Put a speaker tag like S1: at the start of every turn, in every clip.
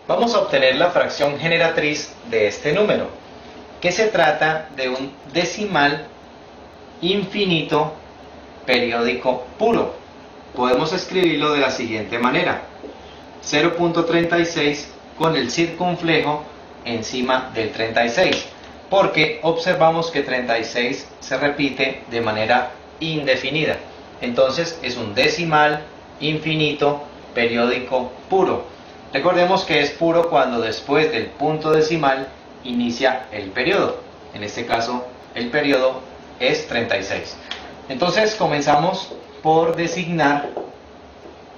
S1: Vamos a obtener la fracción generatriz de este número, que se trata de un decimal infinito periódico puro. Podemos escribirlo de la siguiente manera: 0.36 con el circunflejo encima del 36, porque observamos que 36 se repite de manera indefinida. Entonces es un decimal infinito periódico puro. Recordemos que es puro cuando después del punto decimal inicia el periodo. En este caso el periodo es 36. Entonces comenzamos por designar,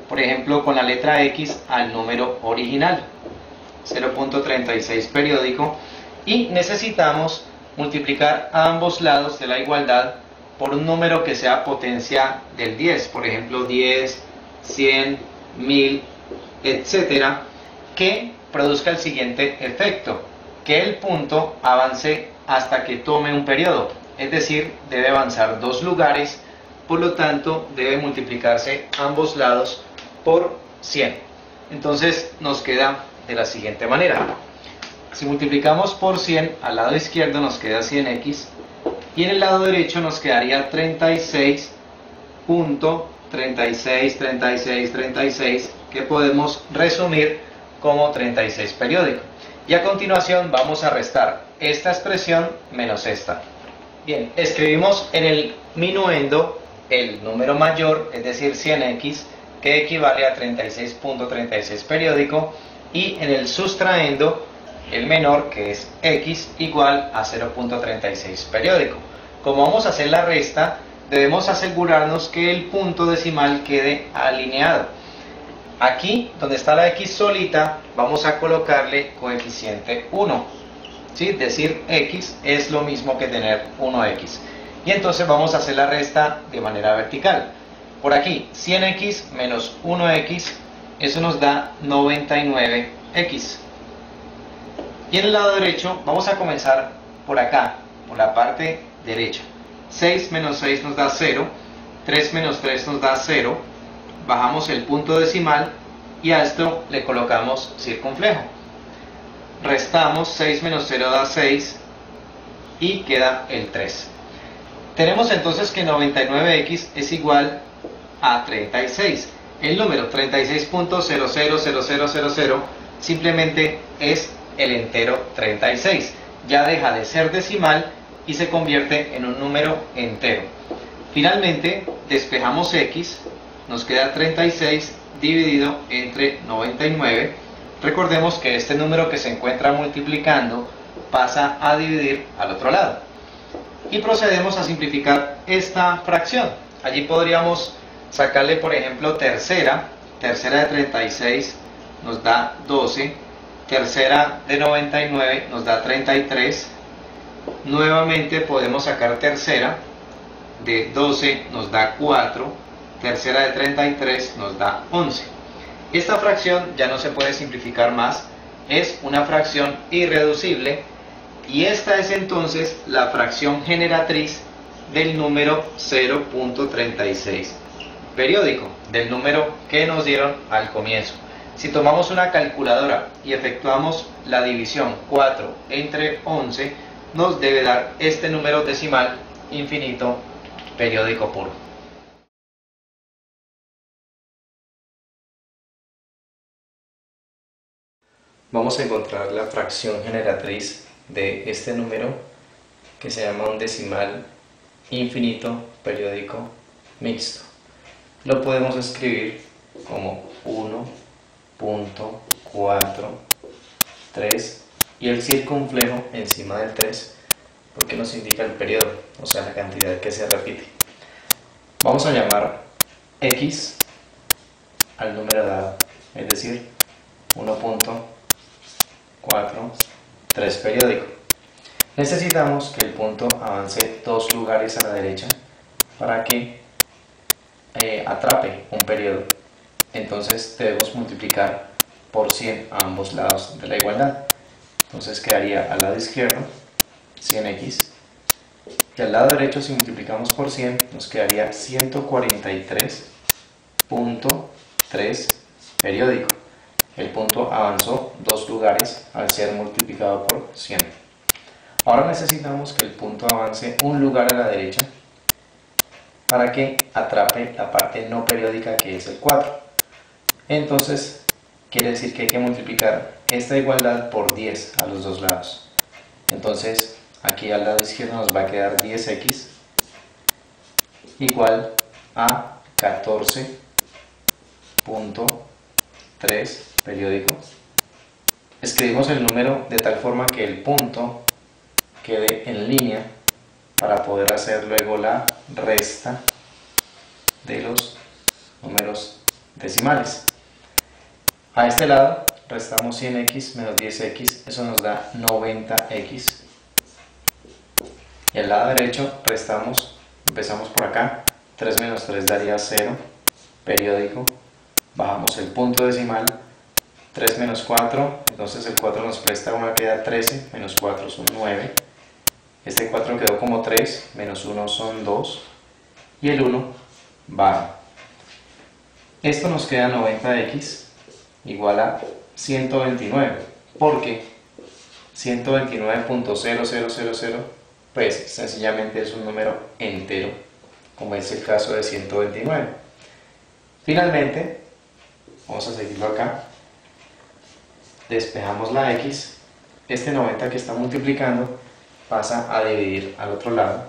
S1: por ejemplo, con la letra X al número original, 0.36 periódico, y necesitamos multiplicar a ambos lados de la igualdad por un número que sea potencia del 10, por ejemplo 10, 100, 1000, etcétera, que produzca el siguiente efecto: que el punto avance hasta que tome un periodo, es decir, debe avanzar 2 lugares, por lo tanto debe multiplicarse ambos lados por 100. Entonces nos queda de la siguiente manera: si multiplicamos por 100, al lado izquierdo nos queda 100x, y en el lado derecho nos quedaría 36.363636, que podemos resumir como 36 periódico. Y a continuación vamos a restar esta expresión menos esta. Bien, escribimos en el minuendo el número mayor, es decir 100x, que equivale a 36.36 periódico, y en el sustraendo el menor, que es x, igual a 0.36 periódico. Como vamos a hacer la resta, debemos asegurarnos que el punto decimal quede alineado. Aquí, donde está la x solita, vamos a colocarle coeficiente 1. ¿Sí? Decir x es lo mismo que tener 1x. Y entonces vamos a hacer la resta de manera vertical. Por aquí, 100x menos 1x, eso nos da 99x. Y en el lado derecho vamos a comenzar por acá, por la parte derecha. 6 menos 6 nos da 0, 3 menos 3 nos da 0, bajamos el punto decimal y a esto le colocamos circunflejo. Restamos, 6 menos 0 da 6 y queda el 3. Tenemos entonces que 99x es igual a 36. El número 36.000000 simplemente es el entero 36. Ya deja de ser decimal y se convierte en un número entero. Finalmente, despejamos x, nos queda 36 dividido entre 99. Recordemos que este número que se encuentra multiplicando pasa a dividir al otro lado. Y procedemos a simplificar esta fracción. Allí podríamos sacarle, por ejemplo, tercera de 36 nos da 12, tercera de 99 nos da 33, nuevamente podemos sacar tercera de 12 nos da 4, tercera de 33 nos da 11. Esta fracción ya no se puede simplificar más, es una fracción irreducible, y esta es entonces la fracción generatriz del número 0.36 periódico, del número que nos dieron al comienzo. Si tomamos una calculadora y efectuamos la división 4 entre 11, nos debe dar este número decimal infinito periódico puro. Vamos a encontrar la fracción generatriz de este número, que se llama un decimal infinito periódico mixto. Lo podemos escribir como 1.43 y el circunflejo encima del 3, porque nos indica el periodo, o sea, la cantidad que se repite. Vamos a llamar x al número dado, es decir, 1.43 periódico. Necesitamos que el punto avance 2 lugares a la derecha para que atrape un periodo. Entonces debemos multiplicar por 100 a ambos lados de la igualdad. Entonces quedaría al lado izquierdo 100x, y al lado derecho, si multiplicamos por 100, nos quedaría 143.3 periódico. El punto avanzó 2 lugares al ser multiplicado por 100. Ahora necesitamos que el punto avance un lugar a la derecha para que atrape la parte no periódica, que es el 4. Entonces, quiere decir que hay que multiplicar esta igualdad por 10 a los dos lados. Entonces, aquí al lado izquierdo nos va a quedar 10x igual a 14.3 periódico. Escribimos el número de tal forma que el punto quede en línea para poder hacer luego la resta de los números decimales. A este lado restamos 100x menos 10x, eso nos da 90x. Y al lado derecho restamos, empezamos por acá, 3 menos 3 daría 0, periódico, bajamos el punto decimal, 3 menos 4, entonces el 4 nos presta 1, queda 13, menos 4 son 9. Este 4 quedó como 3, menos 1 son 2, y el 1 baja. Esto nos queda 90x igual a 129, porque 129.0000 pues sencillamente es un número entero, como es el caso de 129. Finalmente, vamos a seguirlo acá, despejamos la x, este 90 que está multiplicando pasa a dividir al otro lado,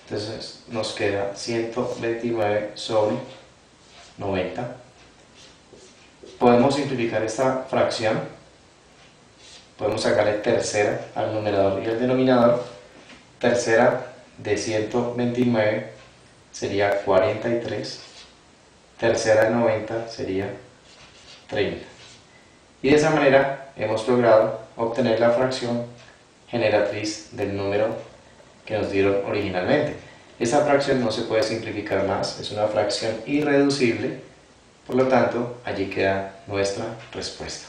S1: entonces nos queda 129 sobre 90. Podemos simplificar esta fracción, podemos sacarle tercera al numerador y al denominador. Tercera de 129 sería 43, tercera de 90 sería 30. Y de esa manera hemos logrado obtener la fracción generatriz del número que nos dieron originalmente. Esa fracción no se puede simplificar más, es una fracción irreducible, por lo tanto allí queda nuestra respuesta.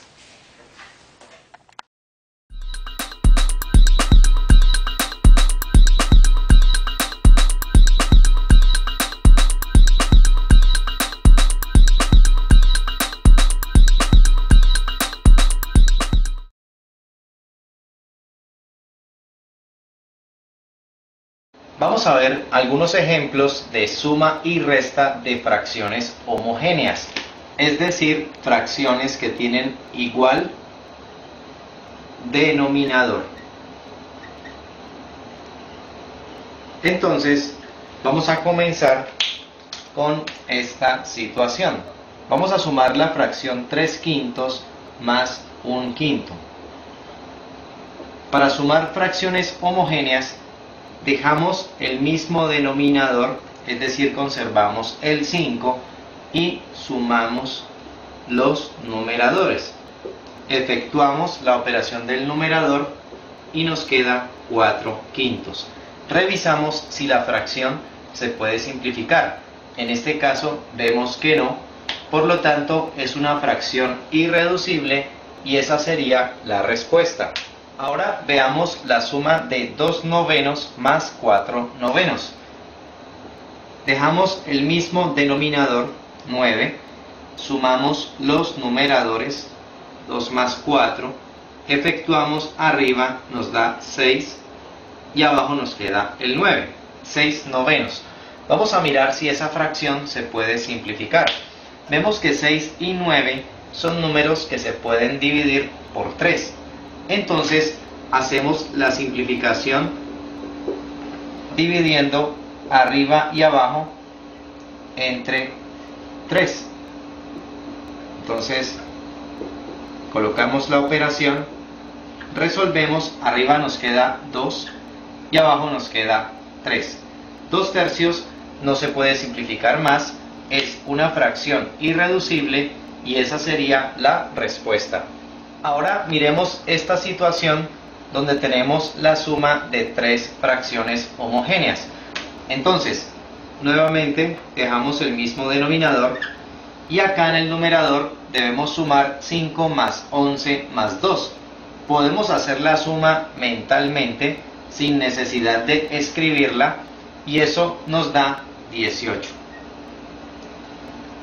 S1: Vamos a ver algunos ejemplos de suma y resta de fracciones homogéneas, es decir, fracciones que tienen igual denominador. Entonces, vamos a comenzar con esta situación. Vamos a sumar la fracción 3/5 más 1/5. Para sumar fracciones homogéneas, dejamos el mismo denominador, es decir, conservamos el 5 y sumamos los numeradores. Efectuamos la operación del numerador y nos queda 4/5. Revisamos si la fracción se puede simplificar. En este caso vemos que no, por lo tanto es una fracción irreducible y esa sería la respuesta. Ahora veamos la suma de 2 novenos más 4 novenos. Dejamos el mismo denominador, 9, sumamos los numeradores, 2 más 4, efectuamos arriba, nos da 6 y abajo nos queda el 9, 6 novenos. Vamos a mirar si esa fracción se puede simplificar. Vemos que 6 y 9 son números que se pueden dividir por 3. Entonces hacemos la simplificación dividiendo arriba y abajo entre 3. Entonces colocamos la operación, resolvemos, arriba nos queda 2 y abajo nos queda 3. 2/3 no se puede simplificar más, es una fracción irreducible y esa sería la respuesta. Ahora miremos esta situación donde tenemos la suma de 3 fracciones homogéneas. Entonces, nuevamente dejamos el mismo denominador y acá en el numerador debemos sumar 5 más 11 más 2. Podemos hacer la suma mentalmente sin necesidad de escribirla y eso nos da 18.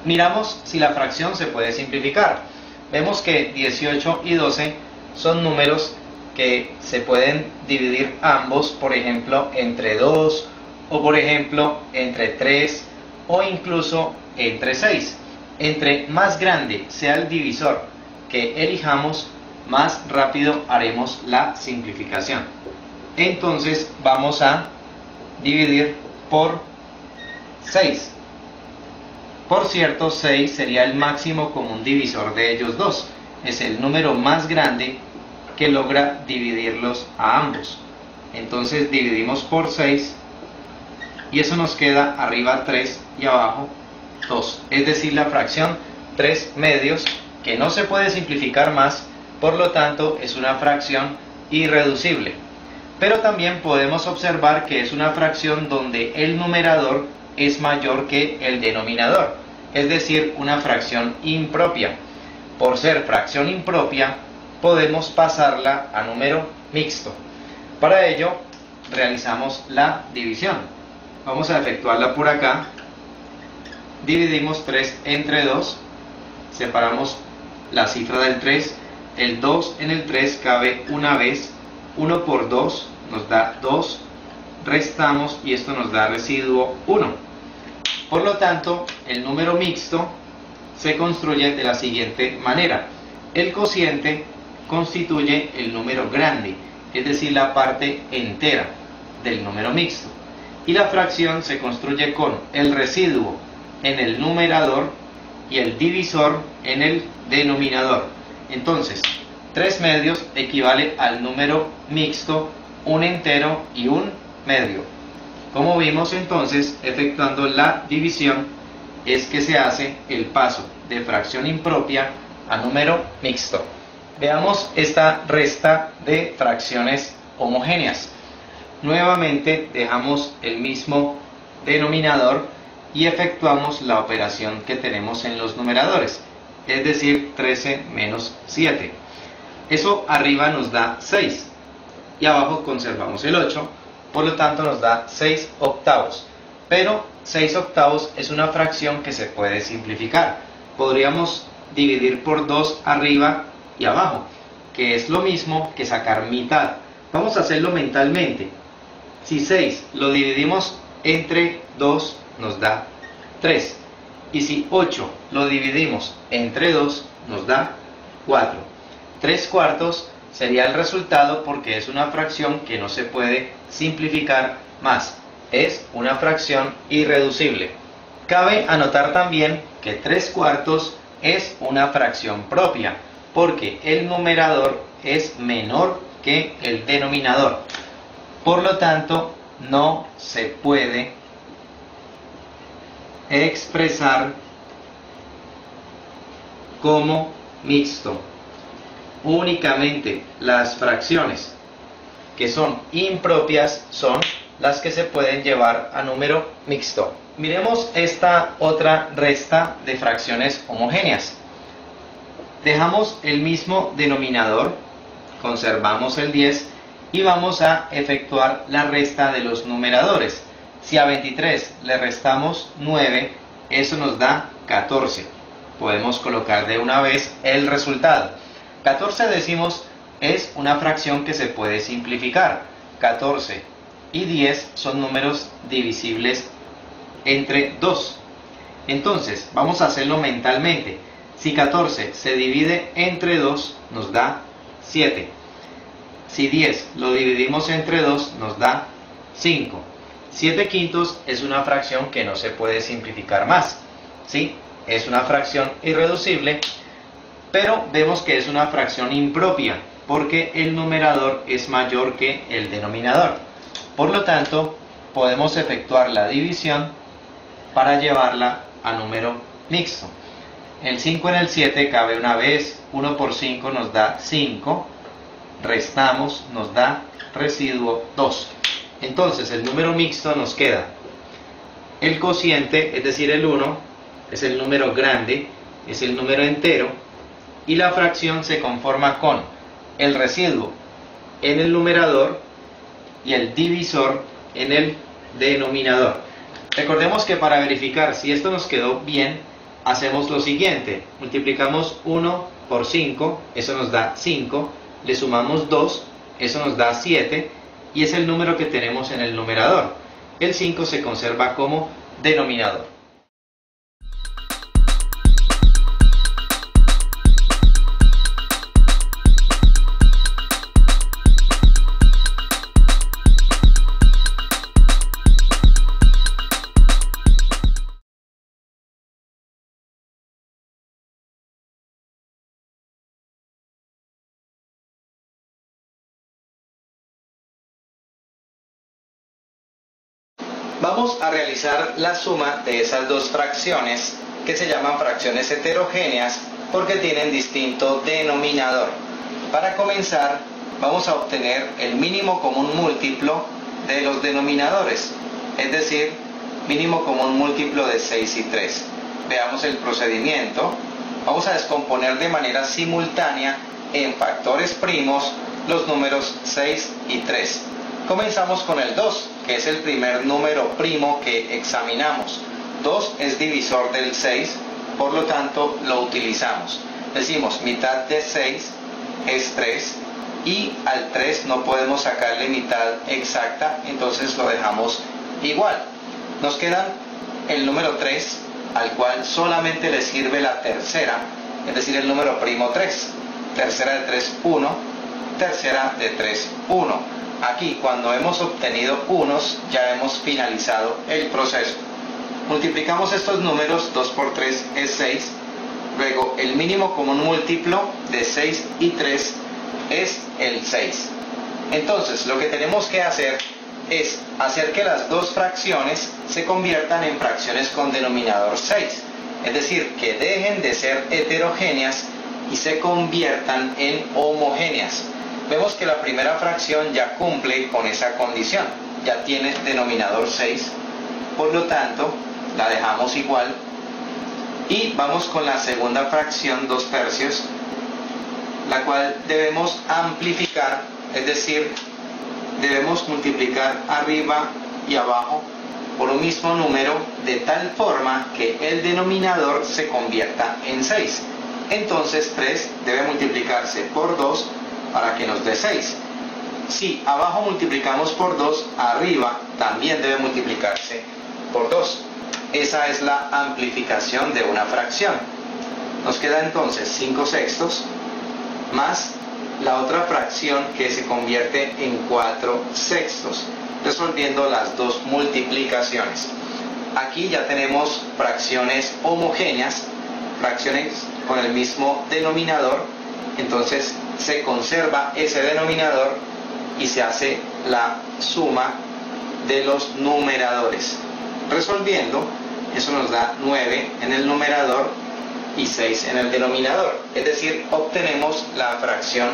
S1: Miramos si la fracción se puede simplificar. vemos que 18 y 12 son números que se pueden dividir ambos, por ejemplo, entre 2, o por ejemplo, entre 3, o incluso entre 6. Entre más grande sea el divisor que elijamos, más rápido haremos la simplificación. Entonces vamos a dividir por 6. Por cierto, 6 sería el máximo común divisor de ellos dos. Es el número más grande que logra dividirlos a ambos. Entonces dividimos por 6 y eso nos queda arriba 3 y abajo 2. Es decir, la fracción 3 medios, que no se puede simplificar más, por lo tanto es una fracción irreducible. Pero también podemos observar que es una fracción donde el numerador es mayor que el denominador, es decir, una fracción impropia. Por ser fracción impropia, podemos pasarla a número mixto. Para ello, realizamos la división. Vamos a efectuarla por acá. Dividimos 3 entre 2, separamos la cifra del 3, el 2 en el 3 cabe una vez, 1 por 2 nos da 2, restamos y esto nos da residuo 1. Por lo tanto, el número mixto se construye de la siguiente manera. El cociente constituye el número grande, es decir, la parte entera del número mixto. Y la fracción se construye con el residuo en el numerador y el divisor en el denominador. Entonces, 3 medios equivale al número mixto, un entero y un medio. Como vimos entonces, efectuando la división, es que se hace el paso de fracción impropia a número mixto. Veamos esta resta de fracciones homogéneas. Nuevamente dejamos el mismo denominador y efectuamos la operación que tenemos en los numeradores, es decir, 13 menos 7. Eso arriba nos da 6 y abajo conservamos el 8, por lo tanto nos da 6 octavos. Pero 6 octavos es una fracción que se puede simplificar. Podríamos dividir por 2 arriba y abajo, que es lo mismo que sacar mitad. Vamos a hacerlo mentalmente. Si 6 lo dividimos entre 2 nos da 3. Y si 8 lo dividimos entre 2 nos da 4. 3 cuartos sería el resultado porque es una fracción que no se puede simplificar más. Es una fracción irreducible. Cabe anotar también que 3 cuartos es una fracción propia porque el numerador es menor que el denominador. Por lo tanto, no se puede expresar como mixto. Únicamente las fracciones que son impropias son las que se pueden llevar a número mixto. Miremos esta otra resta de fracciones homogéneas. Dejamos el mismo denominador, conservamos el 10 y vamos a efectuar la resta de los numeradores. Si a 23 le restamos 9, eso nos da 14. Podemos colocar de una vez el resultado. 14 decimos es una fracción que se puede simplificar. 14 y 10 son números divisibles entre 2. Entonces, vamos a hacerlo mentalmente. Si 14 se divide entre 2, nos da 7. Si 10 lo dividimos entre 2, nos da 5. 7 quintos es una fracción que no se puede simplificar más. ¿Sí? Es una fracción irreducible, pero vemos que es una fracción impropia, porque el numerador es mayor que el denominador. Por lo tanto, podemos efectuar la división para llevarla a número mixto. El 5 en el 7 cabe una vez, 1 por 5 nos da 5, restamos, nos da residuo 2. Entonces el número mixto nos queda el cociente, es decir, el 1, es el número grande, es el número entero, y la fracción se conforma con el residuo en el numerador y el divisor en el denominador. Recordemos que para verificar si esto nos quedó bien, hacemos lo siguiente: multiplicamos 1 por 5, eso nos da 5, le sumamos 2, eso nos da 7, y es el número que tenemos en el numerador. El 5 se conserva como denominador. Vamos a realizar la suma de esas dos fracciones que se llaman fracciones heterogéneas porque tienen distinto denominador. Para comenzar, vamos a obtener el mínimo común múltiplo de los denominadores, es decir, mínimo común múltiplo de 6 y 3. Veamos el procedimiento. Vamos a descomponer de manera simultánea en factores primos los números 6 y 3. Comenzamos con el 2, que es el primer número primo que examinamos. 2 es divisor del 6, por lo tanto lo utilizamos. Decimos mitad de 6 es 3 y al 3 no podemos sacarle mitad exacta, entonces lo dejamos igual. Nos queda el número 3, al cual solamente le sirve la tercera, es decir, el número primo 3. Tercera de 3, 1. Tercera de 3, 1. Aquí, cuando hemos obtenido unos, ya hemos finalizado el proceso. Multiplicamos estos números, 2 por 3 es 6. Luego, el mínimo común múltiplo de 6 y 3 es el 6. Entonces, lo que tenemos que hacer es hacer que las dos fracciones se conviertan en fracciones con denominador 6. Es decir, que dejen de ser heterogéneas y se conviertan en homogéneas. Vemos que la primera fracción ya cumple con esa condición, ya tiene denominador 6, por lo tanto la dejamos igual. Y vamos con la segunda fracción, 2 tercios, la cual debemos amplificar, es decir, debemos multiplicar arriba y abajo por un mismo número de tal forma que el denominador se convierta en 6. Entonces 3 debe multiplicarse por 2 para que nos dé 6. Si abajo multiplicamos por 2, arriba también debe multiplicarse por 2. Esa es la amplificación de una fracción. Nos queda entonces 5 sextos más la otra fracción que se convierte en 4 sextos, resolviendo las dos multiplicaciones. Aquí ya tenemos fracciones homogéneas, fracciones con el mismo denominador, entonces se conserva ese denominador y se hace la suma de los numeradores. Resolviendo, eso nos da 9 en el numerador y 6 en el denominador, es decir, obtenemos la fracción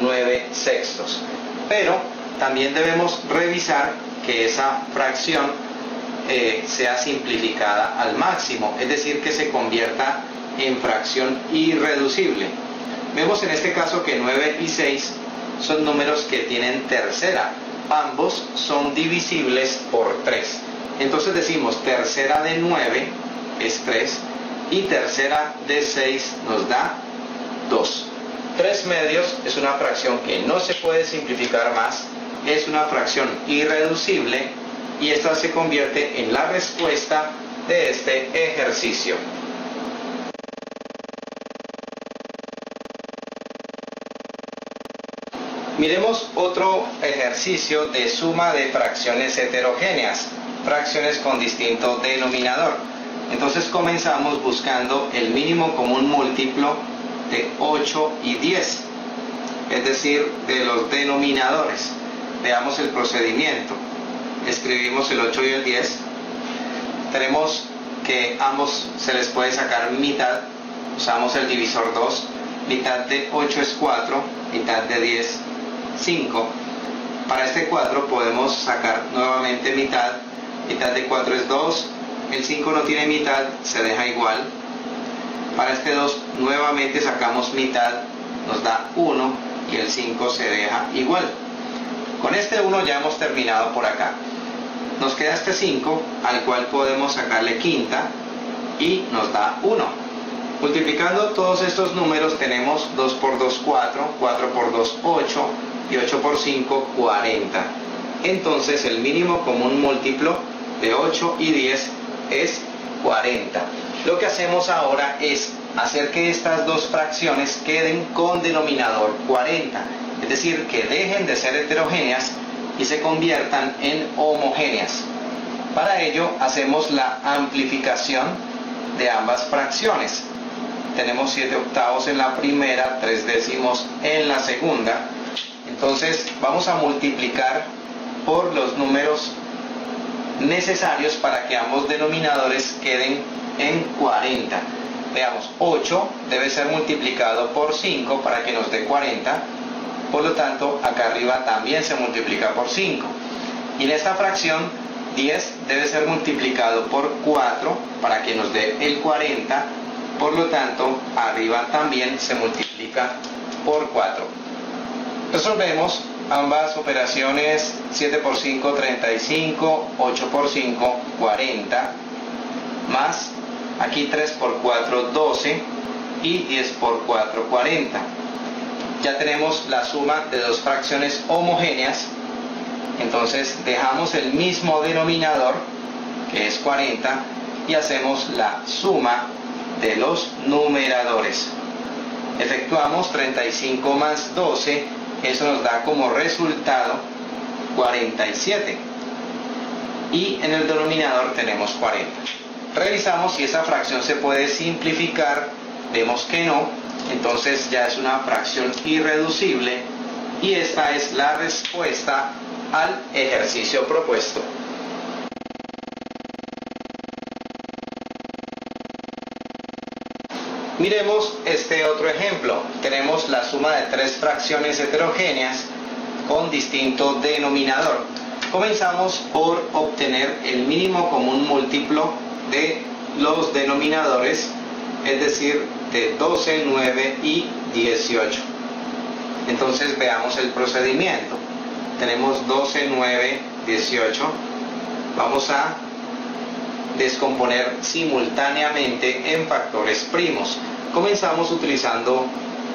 S1: 9 sextos. Pero también debemos revisar que esa fracción sea simplificada al máximo, es decir, que se convierta en fracción irreducible. Vemos en este caso que 9 y 6 son números que tienen tercera, ambos son divisibles por 3. Entonces decimos tercera de 9 es 3 y tercera de 6 nos da 2. 3 medios es una fracción que no se puede simplificar más, es una fracción irreducible y esta se convierte en la respuesta de este ejercicio. Miremos otro ejercicio de suma de fracciones heterogéneas, fracciones con distinto denominador. Entonces comenzamos buscando el mínimo común múltiplo de 8 y 10, es decir, de los denominadores. Veamos el procedimiento. Escribimos el 8 y el 10. Tenemos que ambos se les puede sacar mitad, usamos el divisor 2. Mitad de 8 es 4, mitad de 10 5. Para este 4 podemos sacar nuevamente mitad. Mitad de 4 es 2. El 5 no tiene mitad, se deja igual. Para este 2 nuevamente sacamos mitad, nos da 1 y el 5 se deja igual. Con este 1 ya hemos terminado por acá. Nos queda este 5 al cual podemos sacarle quinta y nos da 1. Multiplicando todos estos números tenemos 2 por 2, 4, 4 por 2, 8 y 8 por 5, 40. Entonces el mínimo común múltiplo de 8 y 10 es 40. Lo que hacemos ahora es hacer que estas dos fracciones queden con denominador 40, es decir, que dejen de ser heterogéneas y se conviertan en homogéneas. Para ello hacemos la amplificación de ambas fracciones. Tenemos 7 octavos en la primera, 3 décimos en la segunda. Entonces vamos a multiplicar por los números necesarios para que ambos denominadores queden en 40. Veamos, 8 debe ser multiplicado por 5 para que nos dé 40. Por lo tanto, acá arriba también se multiplica por 5. Y en esta fracción, 10 debe ser multiplicado por 4 para que nos dé el 40. Por lo tanto, arriba también se multiplica por 4. Resolvemos ambas operaciones. 7 por 5, 35, 8 por 5, 40, más aquí 3 por 4, 12 y 10 por 4, 40. Ya tenemos la suma de dos fracciones homogéneas, entonces dejamos el mismo denominador, que es 40, y hacemos la suma de los numeradores. Efectuamos 35 más 12, eso nos da como resultado 47. Y en el denominador tenemos 40. Revisamos si esa fracción se puede simplificar, vemos que no, entonces ya es una fracción irreducible y esta es la respuesta al ejercicio propuesto. Miremos este otro ejemplo. Tenemos la suma de tres fracciones heterogéneas con distinto denominador. Comenzamos por obtener el mínimo común múltiplo de los denominadores, es decir, de 12, 9 y 18. Entonces veamos el procedimiento. Tenemos 12, 9, 18. Vamos a descomponer simultáneamente en factores primos. Comenzamos utilizando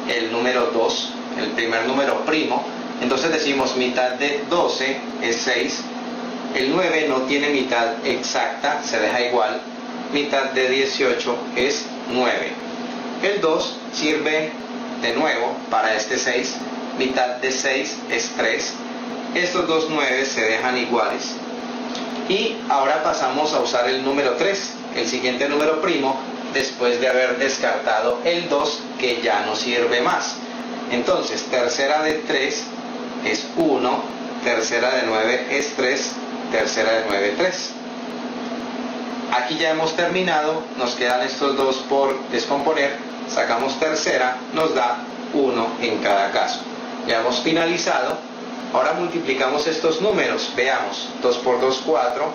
S1: el número 2, el primer número primo. Entonces decimos mitad de 12 es 6. El 9 no tiene mitad exacta, se deja igual. Mitad de 18 es 9. El 2 sirve de nuevo para este 6. Mitad de 6 es 3. Estos dos 9 se dejan iguales. Y ahora pasamos a usar el número 3, el siguiente número primo, después de haber descartado el 2, que ya no sirve más. Entonces, tercera de 3 es 1, tercera de 9 es 3, tercera de 9, 3. Aquí ya hemos terminado, nos quedan estos dos por descomponer, sacamos tercera, nos da 1 en cada caso. Ya hemos finalizado. Ahora multiplicamos estos números, veamos, 2 por 2, 4,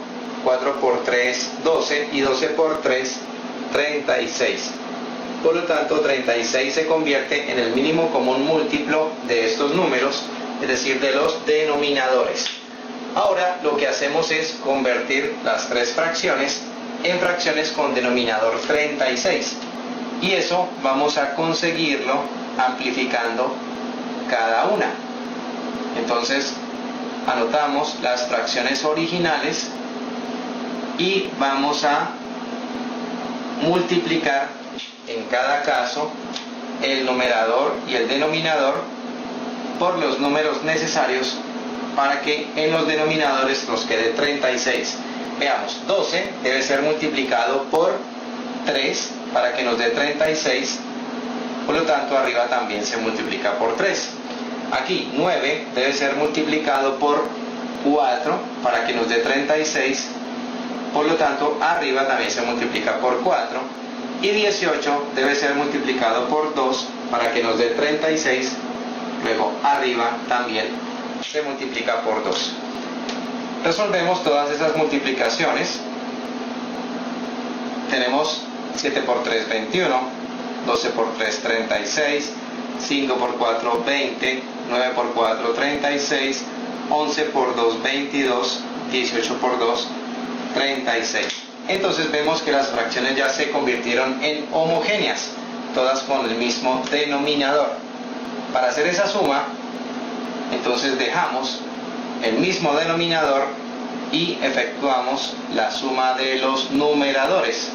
S1: 4 por 3, 12 y 12 por 3, 36. Por lo tanto, 36 se convierte en el mínimo común múltiplo de estos números, es decir, de los denominadores. Ahora lo que hacemos es convertir las tres fracciones en fracciones con denominador 36. Y eso vamos a conseguirlo amplificando cada una. Entonces anotamos las fracciones originales y vamos a multiplicar en cada caso el numerador y el denominador por los números necesarios para que en los denominadores nos quede 36. Veamos, 12 debe ser multiplicado por 3 para que nos dé 36, por lo tanto arriba también se multiplica por 3. Aquí 9 debe ser multiplicado por 4 para que nos dé 36, por lo tanto arriba también se multiplica por 4. Y 18 debe ser multiplicado por 2 para que nos dé 36, luego arriba también se multiplica por 2. Resolvemos todas esas multiplicaciones. Tenemos 7 por 3, 21, 12 por 3, 36, 5 por 4, 20, 9 por 4, 36, 11 por 2, 22, 18 por 2, 36. Entonces vemos que las fracciones ya se convirtieron en homogéneas. todas con el mismo denominador. Para hacer esa suma, entonces dejamos el mismo denominador y efectuamos la suma de los numeradores.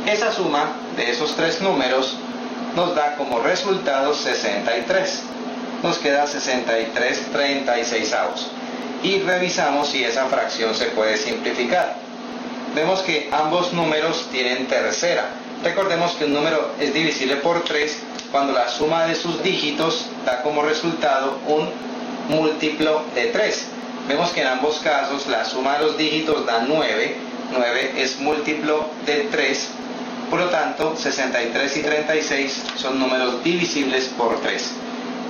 S1: Esa suma de esos tres números nos da como resultado 63. Nos queda 63/36. Y revisamos si esa fracción se puede simplificar. Vemos que ambos números tienen tercera. Recordemos que un número es divisible por 3 cuando la suma de sus dígitos da como resultado un múltiplo de 3. Vemos que en ambos casos la suma de los dígitos da 9. 9 es múltiplo de 3. Por lo tanto, 63 y 36 son números divisibles por 3.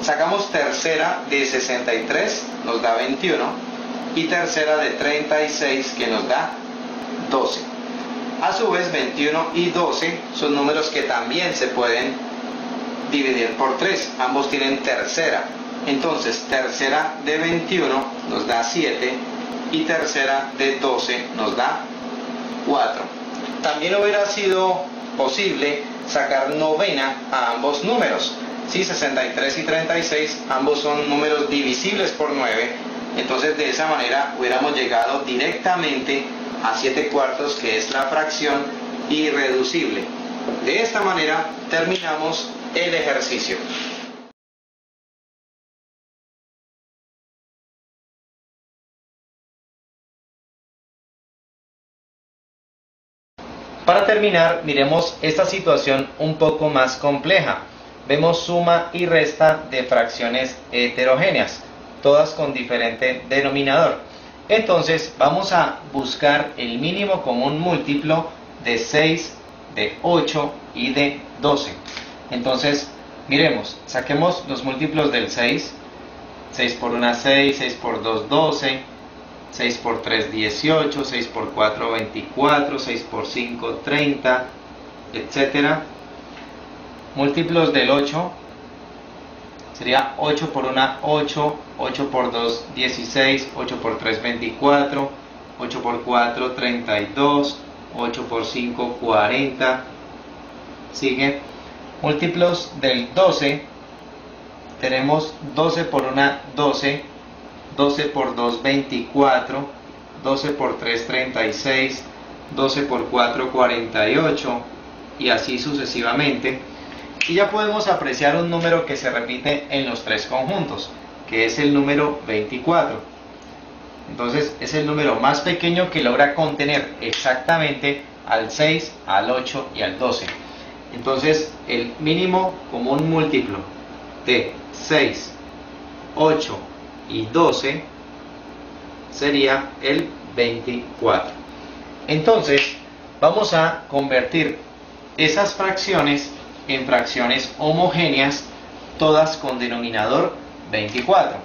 S1: Sacamos tercera de 63, nos da 21, y tercera de 36, que nos da 12. A su vez, 21 y 12 son números que también se pueden dividir por 3. Ambos tienen tercera. Entonces, tercera de 21 nos da 7 y tercera de 12 nos da 4. También hubiera sido posible sacar novena a ambos números. Si 63 y 36 ambos son números divisibles por 9, entonces de esa manera hubiéramos llegado directamente a 7/4, que es la fracción irreducible. De esta manera terminamos el ejercicio. Para terminar, miremos esta situación un poco más compleja. Vemos suma y resta de fracciones heterogéneas, todas con diferente denominador. Entonces vamos a buscar el mínimo común múltiplo de 6, de 8 y de 12. Entonces, miremos, saquemos los múltiplos del 6. 6 por 1, 6, 6 por 2, 12. 6 por 3, 18, 6 por 4, 24, 6 por 5, 30, etc. Múltiplos del 8, sería 8 por 1, 8, 8 por 2, 16, 8 por 3, 24, 8 por 4, 32, 8 por 5, 40. Sigue. Múltiplos del 12, tenemos 12 por 1, 12, 12 por 2, 24, 12 por 3, 36, 12 por 4, 48, y así sucesivamente. Y ya podemos apreciar un número que se repite en los tres conjuntos, que es el número 24. Entonces es el número más pequeño que logra contener exactamente al 6, al 8 y al 12. Entonces el mínimo común múltiplo de 6, 8 y 12 sería el 24. Entonces vamos a convertir esas fracciones en fracciones homogéneas, todas con denominador 24.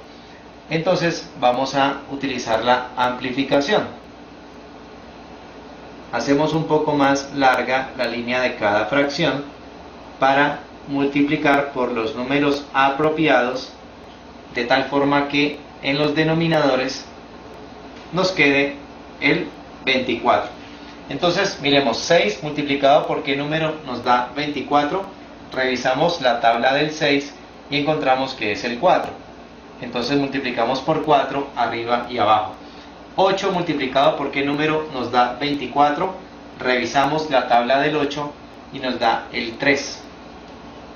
S1: Entonces vamos a utilizar la amplificación. Hacemos un poco más larga la línea de cada fracción para multiplicar por los números apropiados, de tal forma que en los denominadores nos quede el 24. Entonces miremos, 6 multiplicado por qué número nos da 24. Revisamos la tabla del 6 y encontramos que es el 4. Entonces multiplicamos por 4 arriba y abajo. 8 multiplicado por qué número nos da 24. Revisamos la tabla del 8 y nos da el 3.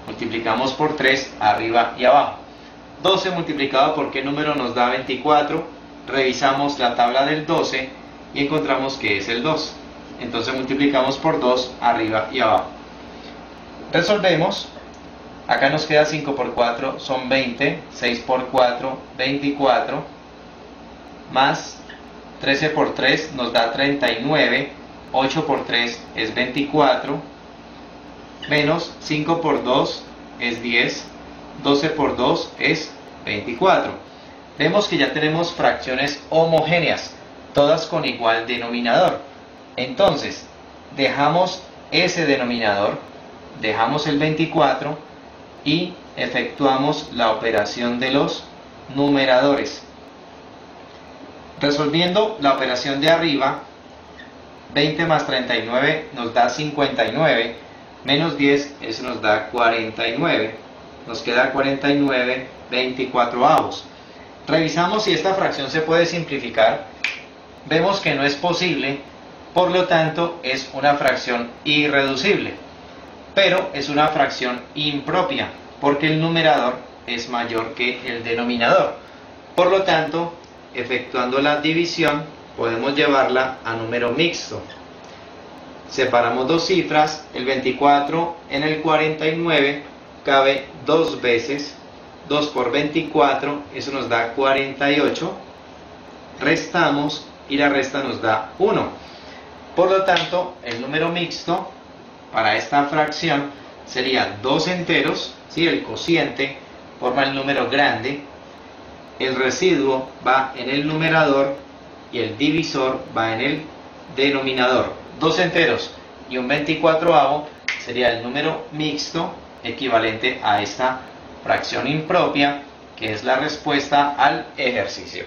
S1: Multiplicamos por 3 arriba y abajo. 12 multiplicado por qué número nos da 24. Revisamos la tabla del 12 y encontramos que es el 2. Entonces multiplicamos por 2 arriba y abajo. Resolvemos. Acá nos queda 5 por 4 son 20. 6 por 4, 24. Más 13 por 3 nos da 39. 8 por 3 es 24. Menos 5 por 2 es 10. 12 por 2 es 24. Vemos que ya tenemos fracciones homogéneas, todas con igual denominador. Entonces, dejamos ese denominador, dejamos el 24 y efectuamos la operación de los numeradores. Resolviendo la operación de arriba, 20 más 39 nos da 59. menos 10, eso nos da 49. Nos queda 49 24avos. Revisamos si esta fracción se puede simplificar. Vemos que no es posible, por lo tanto es una fracción irreducible. Pero es una fracción impropia, porque el numerador es mayor que el denominador. Por lo tanto, efectuando la división, podemos llevarla a número mixto. Separamos dos cifras, el 24 en el 49 cabe dos veces, 2 por 24, eso nos da 48, restamos y la resta nos da 1. Por lo tanto, el número mixto para esta fracción sería 2 enteros, ¿sí? El cociente forma el número grande, el residuo va en el numerador y el divisor va en el denominador. 2 enteros y un 24avo sería el número mixto equivalente a esta fracción impropia, que es la respuesta al ejercicio.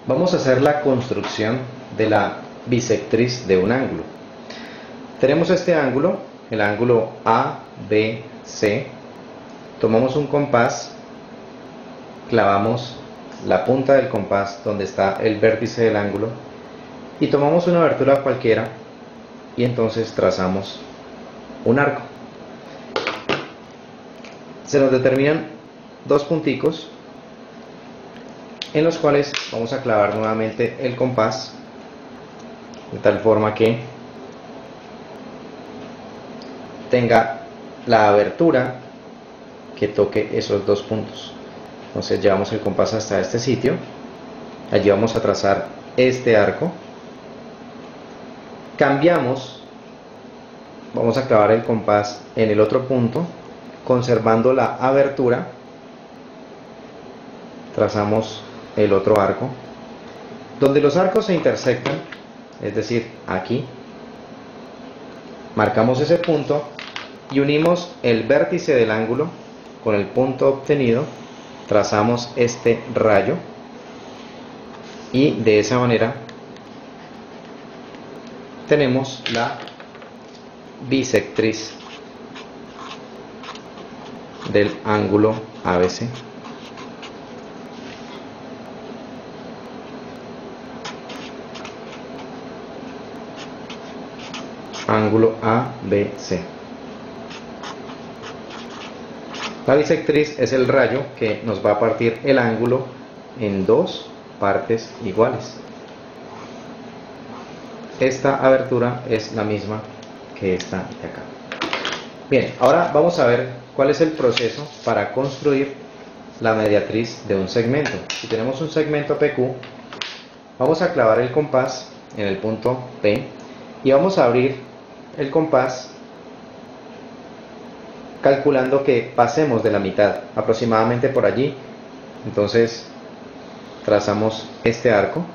S1: Vamos a hacer la construcción de la bisectriz de un ángulo. Tenemos este ángulo, el ángulo ABC. Tomamos un compás, clavamos la punta del compás donde está el vértice del ángulo y tomamos una abertura cualquiera y entonces trazamos un arco. Se nos determinan dos punticos en los cuales vamos a clavar nuevamente el compás de tal forma que tenga la abertura que toque esos dos puntos. Entonces llevamos el compás hasta este sitio, allí vamos a trazar este arco, cambiamos, vamos a clavar el compás en el otro punto, conservando la abertura, trazamos el otro arco, donde los arcos se intersectan, es decir, aquí, marcamos ese punto y unimos el vértice del ángulo con el punto obtenido, trazamos este rayo y de esa manera tenemos la bisectriz del ángulo ABC. Ángulo ABC. La bisectriz es el rayo que nos va a partir el ángulo en dos partes iguales. Esta abertura es la misma que esta de acá. Bien, ahora vamos a ver cuál es el proceso para construir la mediatriz de un segmento. Si tenemos un segmento PQ, vamos a clavar el compás en el punto P y vamos a abrir el compás calculando que pasemos de la mitad, aproximadamente por allí. Entonces trazamos este arco.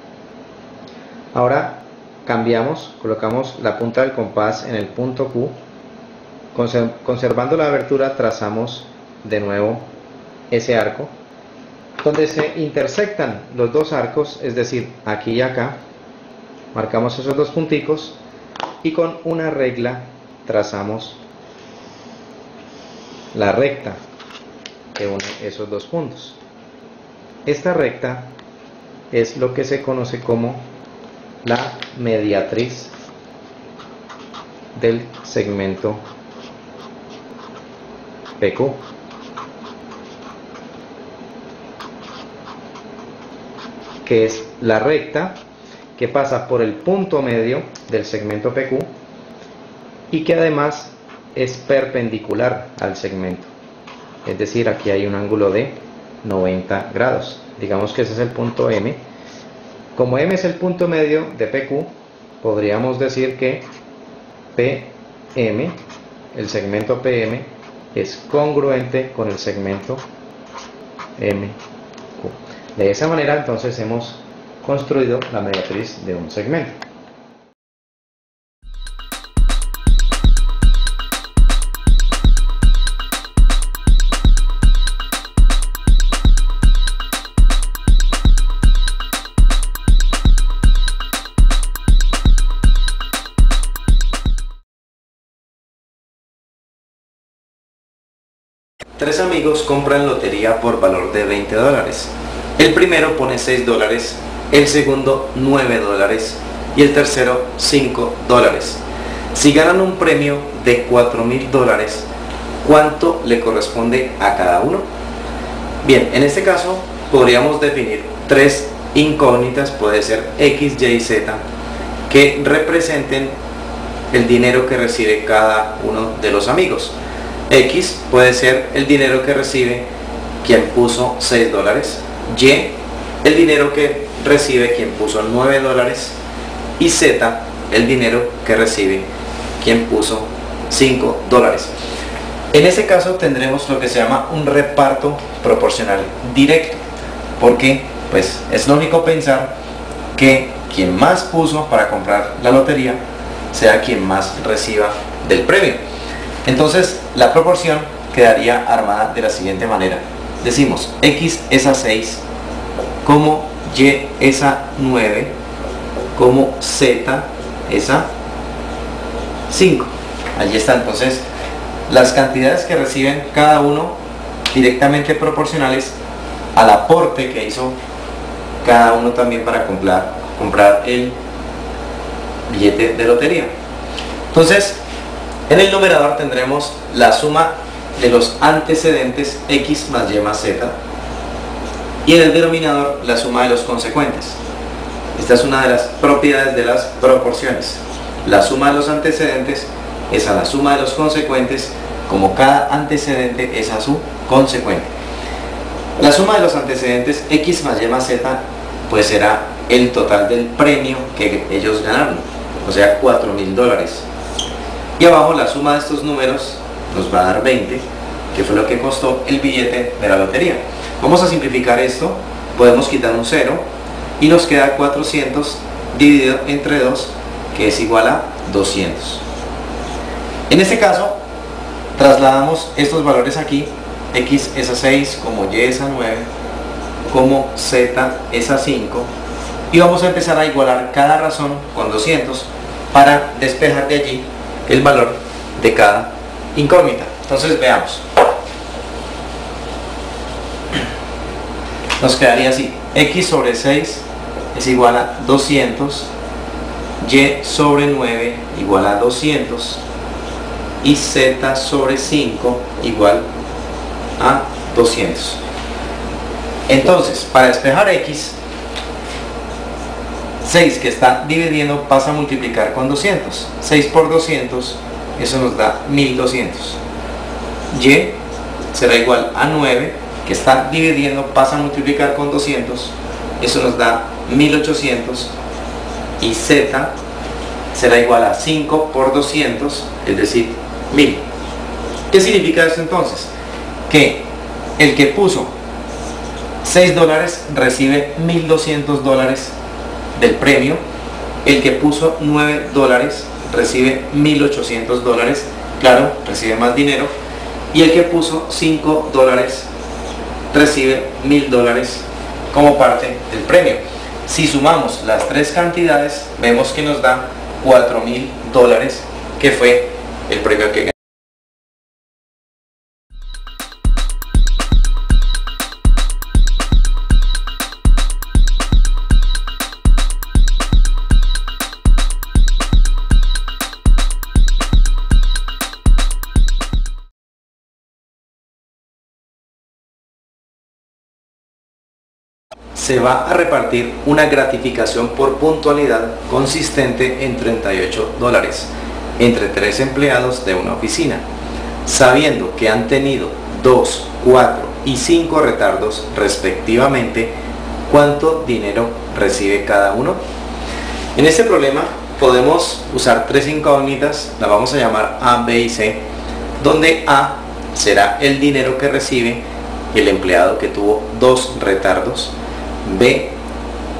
S1: Ahora cambiamos, colocamos la punta del compás en el punto Q, conservando la abertura trazamos de nuevo ese arco, donde se intersectan los dos arcos, es decir, aquí y acá, marcamos esos dos punticos y con una regla trazamos la recta que une esos dos puntos. Esta recta es lo que se conoce como la mediatriz del segmento PQ. Que es la recta que pasa por el punto medio del segmento PQ y que además es perpendicular al segmento, es decir, aquí hay un ángulo de 90 grados. Digamos que ese es el punto M. Como M es el punto medio de PQ, podríamos decir que PM, el segmento PM, es congruente con el segmento MQ. De esa manera entonces hemos construido la mediatriz de un segmento. Tres amigos compran lotería por valor de $20. El primero pone $6, el segundo $9 y el tercero $5. Si ganan un premio de $4.000, ¿cuánto le corresponde a cada uno? Bien, en este caso podríamos definir tres incógnitas, puede ser X, Y y Z, que representen el dinero que recibe cada uno de los amigos. X puede ser el dinero que recibe quien puso $6, Y el dinero que recibe quien puso $9 y Z el dinero que recibe quien puso $5. En este caso tendremos lo que se llama un reparto proporcional directo, porque pues es lógico pensar que quien más puso para comprar la lotería sea quien más reciba del premio. Entonces la proporción quedaría armada de la siguiente manera. Decimos X es a 6, como Y es a 9, como Z es a 5. Allí está entonces las cantidades que reciben cada uno directamente proporcionales al aporte que hizo cada uno también para comprar el billete de lotería. Entonces en el numerador tendremos la suma de los antecedentes X más Y más Z, y en el denominador la suma de los consecuentes. Esta es una de las propiedades de las proporciones. La suma de los antecedentes es a la suma de los consecuentes, como cada antecedente es a su consecuente. La suma de los antecedentes X más Y más Z pues será el total del premio que ellos ganaron, o sea $4.000. Y abajo la suma de estos números nos va a dar 20, que fue lo que costó el billete de la lotería. Vamos a simplificar esto. Podemos quitar un 0 y nos queda 400 dividido entre 2, que es igual a 200. En este caso trasladamos estos valores aquí. X es a 6, como Y es a 9, como Z es a 5, y vamos a empezar a igualar cada razón con 200 para despejar de allí el valor de cada incógnita. Entonces veamos. Nos quedaría así: X sobre 6 es igual a 200, Y sobre 9 igual a 200 y Z sobre 5 igual a 200. Entonces, para despejar X, 6 que está dividiendo pasa a multiplicar con 200. 6 por 200, eso nos da 1200. Y será igual a 9, que está dividiendo pasa a multiplicar con 200, eso nos da 1800. Y Z será igual a 5 por 200, es decir, 1000. ¿Qué significa esto entonces? Que el que puso $6 recibe $1.200 del premio, el que puso $9 recibe $1.800, claro, recibe más dinero, y el que puso $5 recibe $1.000 como parte del premio. Si sumamos las tres cantidades, vemos que nos da $4.000, que fue el premio que ganó. Se va a repartir una gratificación por puntualidad consistente en $38 entre 3 empleados de una oficina, sabiendo que han tenido 2, 4 y 5 retardos respectivamente. ¿Cuánto dinero recibe cada uno? En este problema podemos usar tres incógnitas, las vamos a llamar A, B y C, donde A será el dinero que recibe el empleado que tuvo 2 retardos, B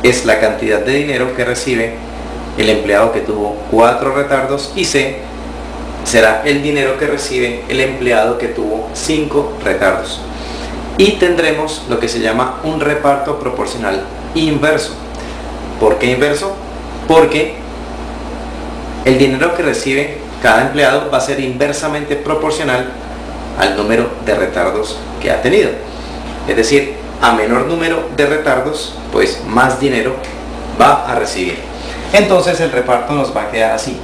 S1: es la cantidad de dinero que recibe el empleado que tuvo 4 retardos, y C será el dinero que recibe el empleado que tuvo 5 retardos. Y tendremos lo que se llama un reparto proporcional inverso. ¿Por qué inverso? Porque el dinero que recibe cada empleado va a ser inversamente proporcional al número de retardos que ha tenido. Es decir, a menor número de retardos, pues más dinero va a recibir. Entonces el reparto nos va a quedar así.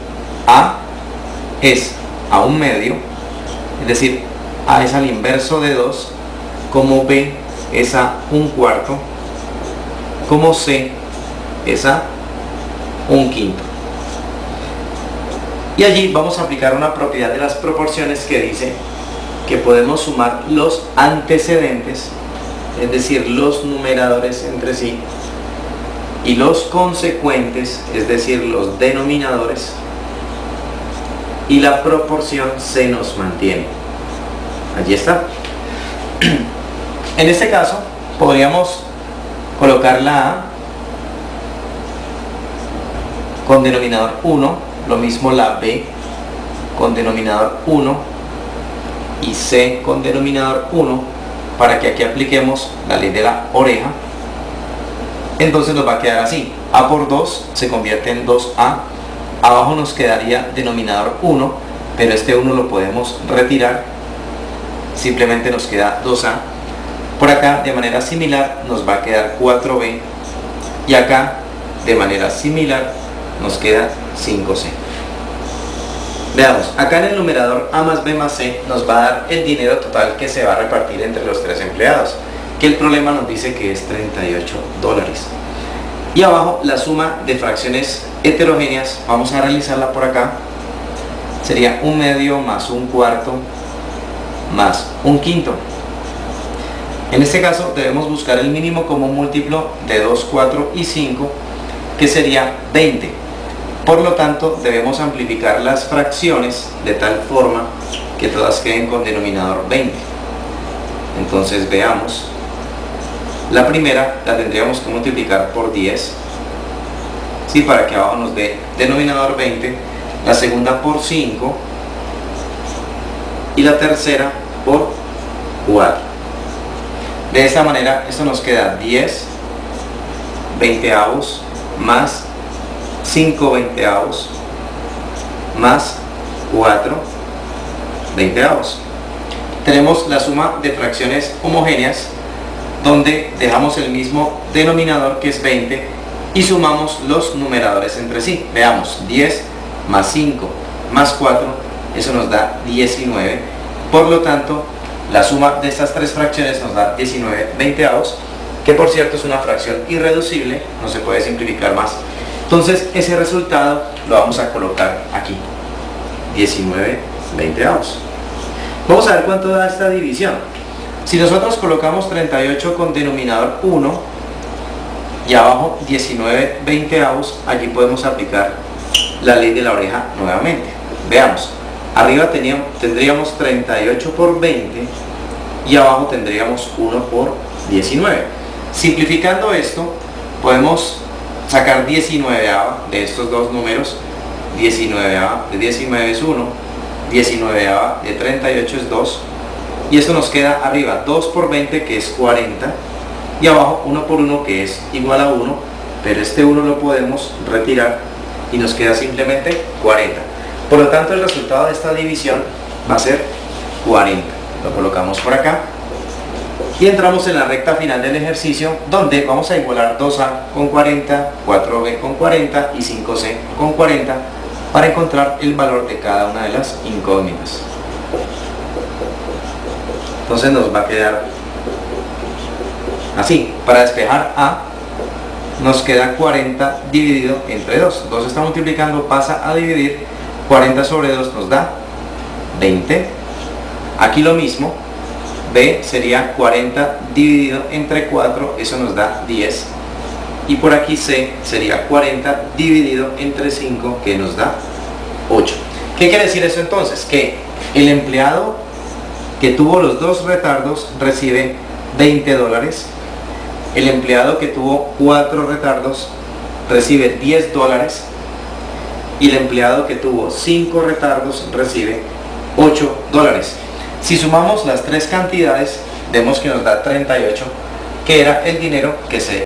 S1: A es a 1/2, es decir, A es al inverso de 2, como B es a 1/4, como C es a 1/5. Y allí vamos a aplicar una propiedad de las proporciones que dice que podemos sumar los antecedentes, es decir, los numeradores entre sí, y los consecuentes, es decir, los denominadores, y la proporción se nos mantiene. Allí está. En este caso podríamos colocar la A con denominador 1, lo mismo la B con denominador 1 y C con denominador 1, para que aquí apliquemos la ley de la oreja. Entonces nos va a quedar así: A por 2 se convierte en 2A, abajo nos quedaría denominador 1, pero este 1 lo podemos retirar, simplemente nos queda 2A. Por acá de manera similar nos va a quedar 4B, y acá de manera similar nos queda 5C. Veamos, acá en el numerador A más B más C nos va a dar el dinero total que se va a repartir entre los 3 empleados, que el problema nos dice que es $38. Y abajo la suma de fracciones heterogéneas, vamos a realizarla por acá, sería 1/2 más 1/4 más 1/5. En este caso debemos buscar el mínimo común múltiplo de 2, 4 y 5, que sería 20. Por lo tanto, debemos amplificar las fracciones de tal forma que todas queden con denominador 20. Entonces veamos. La primera la tendríamos que multiplicar por 10, ¿sí? Para que abajo nos dé denominador 20. La segunda por 5. Y la tercera por 4. De esta manera, esto nos queda 10 veinteavos más 5 veinteavos más 4 veinteavos. Tenemos la suma de fracciones homogéneas, donde dejamos el mismo denominador, que es 20, y sumamos los numeradores entre sí. Veamos, 10 más 5 más 4, eso nos da 19. Por lo tanto, la suma de estas tres fracciones nos da 19 veinteavos, que por cierto es una fracción irreducible, no se puede simplificar más. Entonces ese resultado lo vamos a colocar aquí, 19 veinteavos. Vamos a ver cuánto da esta división. Si nosotros colocamos 38 con denominador 1 y abajo 19 veinteavos, allí podemos aplicar la ley de la oreja nuevamente. Veamos, arriba tendríamos 38 por 20 y abajo tendríamos 1 por 19. Simplificando esto, podemos sacar 19ava de estos dos números. 19ava de 19 es 1, 19ava de 38 es 2, y esto nos queda arriba 2 por 20, que es 40, y abajo 1 por 1, que es igual a 1, pero este 1 lo podemos retirar y nos queda simplemente 40. Por lo tanto, el resultado de esta división va a ser 40. Lo colocamos por acá y entramos en la recta final del ejercicio, donde vamos a igualar 2A con 40, 4B con 40 y 5C con 40 para encontrar el valor de cada una de las incógnitas. Entonces nos va a quedar así. Para despejar A nos queda 40 dividido entre 2. 2 está multiplicando, pasa a dividir. 40 sobre 2 nos da 20. Aquí lo mismo. B sería 40 dividido entre 4, eso nos da 10. Y por aquí C sería 40 dividido entre 5, que nos da 8. ¿Qué quiere decir eso entonces? Que el empleado que tuvo los dos retardos recibe $20. El empleado que tuvo 4 retardos recibe $10. Y el empleado que tuvo 5 retardos recibe $8. Si sumamos las tres cantidades, vemos que nos da 38, que era el dinero que se